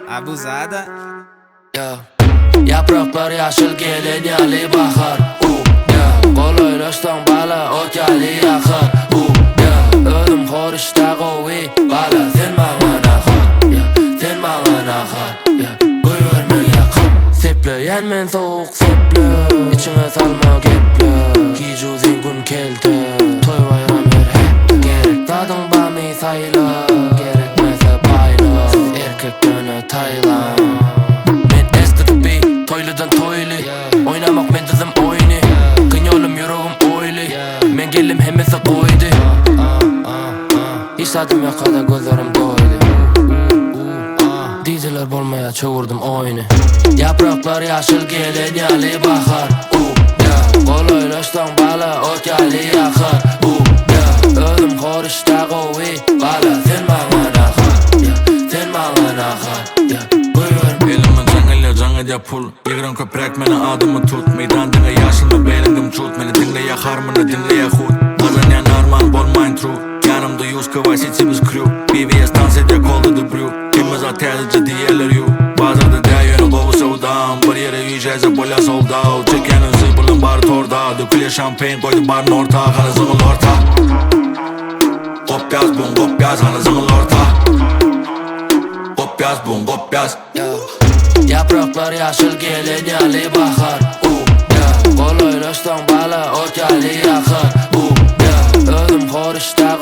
Abuzada. Yapraklar yaşıl gelin yali bakar. Kolaylaştan bala ot yali yakar. Ölüm horişta qovi bala sen bana nakar. Sen bana nakar. Koyverme yakar. Sepleyen men soğuk seple, İçine salma geple. Giycuzin gün keldi, toy bayram her hep. Gerek tadın bami sayla, gerekmese payla. Siz erkeklerine taylan. Men STB, toyludan toylu. Oynamak men dizim oyunu. Kınyolum yüreğim oylu. Men gelim hemese koydu. Hiç tadım yok kadar gözlerim doydu. DJ'ler bolmaya çevirdim oyunu. Yapraklar yaşıl gelin yali bakar. Kolaylaştan bala ot yali yakar. Ölüm horişta qovi bala sen bana nakar. Sen bana nakar. Elime canı yapul. Yigran köprek meni adımı tut. Meydan dinle yaşılma beningim çut. Meni dinle ya harmını dinle ya hut. Bazen ya narman bolmayın true. Yanımda yüz kıvay sitimiz crew. BBS dans edecek oldu the brew. Kimimiz atelici diğerler you. Bazarda değerli kovu sevdam. Bir yere yiyeceğiz bola sold out. Çekenin zıbırlın bar torda. Dökülüyor şampiyon koydu barın orta. Kanı zımıl orta. Kopyaz bun kopyaz kanı zımıl orta. Kopyaz bun kopyaz. Yapraklar yaşıl gelin yali bakar. Kolaylaştan bala ot yali yakar. Ölüm horişta